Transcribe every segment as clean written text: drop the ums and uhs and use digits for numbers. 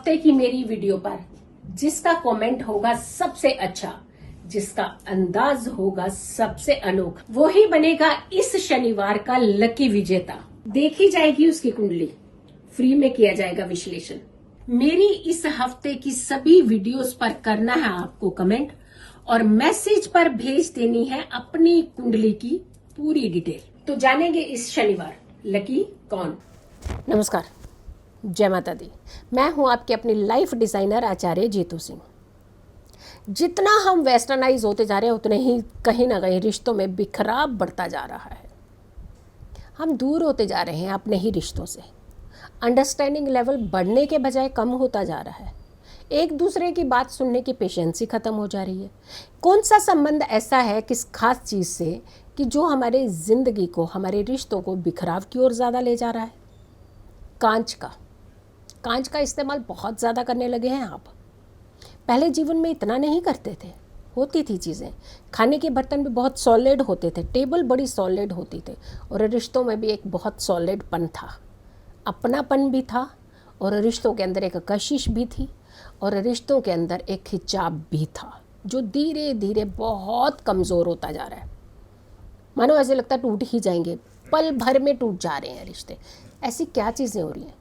हफ्ते की मेरी वीडियो पर जिसका कमेंट होगा सबसे अच्छा, जिसका अंदाज होगा सबसे अनोखा, वो ही बनेगा इस शनिवार का लकी विजेता। देखी जाएगी उसकी कुंडली, फ्री में किया जाएगा विश्लेषण। मेरी इस हफ्ते की सभी वीडियोस पर करना है आपको कमेंट और मैसेज पर भेज देनी है अपनी कुंडली की पूरी डिटेल। तो जानेंगे इस शनिवार लकी कौन। नमस्कार, जय माता दी। मैं हूं आपके अपनी लाइफ डिजाइनर आचार्य जीतू सिंह। जितना हम वेस्टर्नाइज होते जा रहे हैं उतने ही कहीं ना कहीं रिश्तों में बिखराव बढ़ता जा रहा है। हम दूर होते जा रहे हैं अपने ही रिश्तों से। अंडरस्टैंडिंग लेवल बढ़ने के बजाय कम होता जा रहा है। एक दूसरे की बात सुनने की पेशेंसी खत्म हो जा रही है। कौन सा संबंध ऐसा है किस खास चीज़ से कि जो हमारे ज़िंदगी को, हमारे रिश्तों को बिखराव की ओर ज़्यादा ले जा रहा है? कांच का इस्तेमाल बहुत ज़्यादा करने लगे हैं आप। पहले जीवन में इतना नहीं करते थे। होती थी चीज़ें, खाने के बर्तन भी बहुत सॉलिड होते थे, टेबल बड़ी सॉलिड होती थी और रिश्तों में भी एक बहुत सॉलिडपन था, अपनापन भी था और रिश्तों के अंदर एक कशिश भी थी और रिश्तों के अंदर एक खिंचाव भी था जो धीरे धीरे बहुत कमज़ोर होता जा रहा है। मानो ऐसे लगता है टूट ही जाएंगे, पल भर में टूट जा रहे हैं रिश्ते। ऐसी क्या चीज़ें हो रही हैं?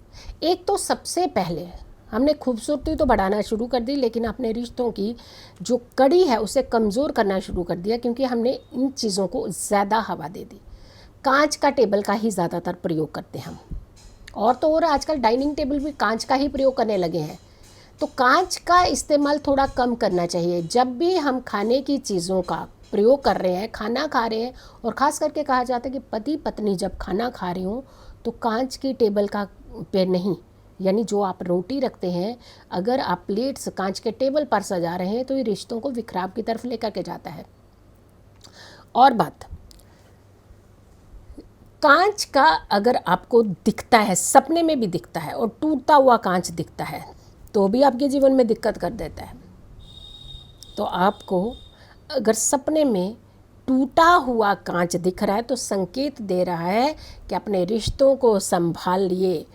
एक तो सबसे पहले हमने खूबसूरती तो बढ़ाना शुरू कर दी, लेकिन अपने रिश्तों की जो कड़ी है उसे कमज़ोर करना शुरू कर दिया क्योंकि हमने इन चीज़ों को ज़्यादा हवा दे दी। कांच का टेबल का ही ज़्यादातर प्रयोग करते हैं हम, और तो और आजकल डाइनिंग टेबल भी कांच का ही प्रयोग करने लगे हैं। तो कांच का इस्तेमाल थोड़ा कम करना चाहिए। जब भी हम खाने की चीज़ों का प्रयोग कर रहे हैं, खाना खा रहे हैं, और ख़ास करके कहा जाता है कि पति पत्नी जब खाना खा रहे हो तो कांच की टेबल का पे नहीं, यानी जो आप रोटी रखते हैं, अगर आप प्लेट्स कांच के टेबल पर सजा रहे हैं तो ये रिश्तों को विखराव की तरफ लेकर के जाता है। और बात, कांच का अगर आपको दिखता है, सपने में भी दिखता है और टूटता हुआ कांच दिखता है तो भी आपके जीवन में दिक्कत कर देता है। तो आपको अगर सपने में टूटा हुआ कांच दिख रहा है तो संकेत दे रहा है कि अपने रिश्तों को संभालिए,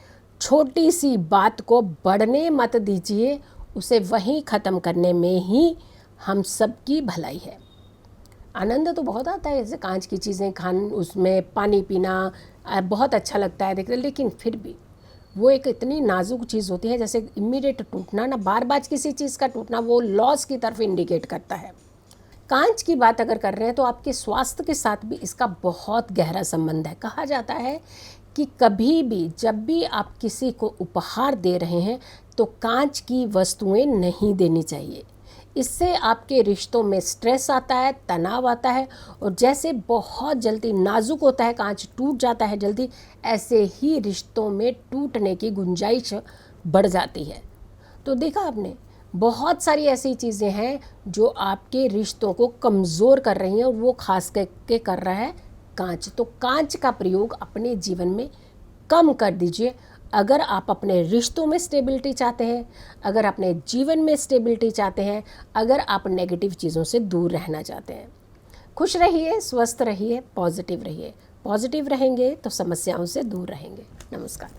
छोटी सी बात को बढ़ने मत दीजिए, उसे वहीं ख़त्म करने में ही हम सबकी भलाई है। आनंद तो बहुत आता है ऐसे कांच की चीज़ें उसमें पानी पीना बहुत अच्छा लगता है देखते, लेकिन फिर भी वो एक इतनी नाजुक चीज़ होती है, जैसे इमीडिएट टूटना ना, बार बार किसी चीज़ का टूटना वो लॉस की तरफ इंडिकेट करता है। कांच की बात अगर कर रहे हैं तो आपके स्वास्थ्य के साथ भी इसका बहुत गहरा संबंध है। कहा जाता है कि कभी भी जब भी आप किसी को उपहार दे रहे हैं तो कांच की वस्तुएं नहीं देनी चाहिए। इससे आपके रिश्तों में स्ट्रेस आता है, तनाव आता है, और जैसे बहुत जल्दी नाजुक होता है कांच, टूट जाता है जल्दी, ऐसे ही रिश्तों में टूटने की गुंजाइश बढ़ जाती है। तो देखा आपने, बहुत सारी ऐसी चीज़ें हैं जो आपके रिश्तों को कमज़ोर कर रही हैं और वो खास करके कर रहा है कांच। तो कांच का प्रयोग अपने जीवन में कम कर दीजिए। अगर आप अपने रिश्तों में स्टेबिलिटी चाहते हैं, अगर अपने जीवन में स्टेबिलिटी चाहते हैं, अगर आप नेगेटिव चीज़ों से दूर रहना चाहते हैं। खुश रहिए, स्वस्थ रहिए, पॉजिटिव रहिए। पॉजिटिव रहेंगे तो समस्याओं से दूर रहेंगे। नमस्कार।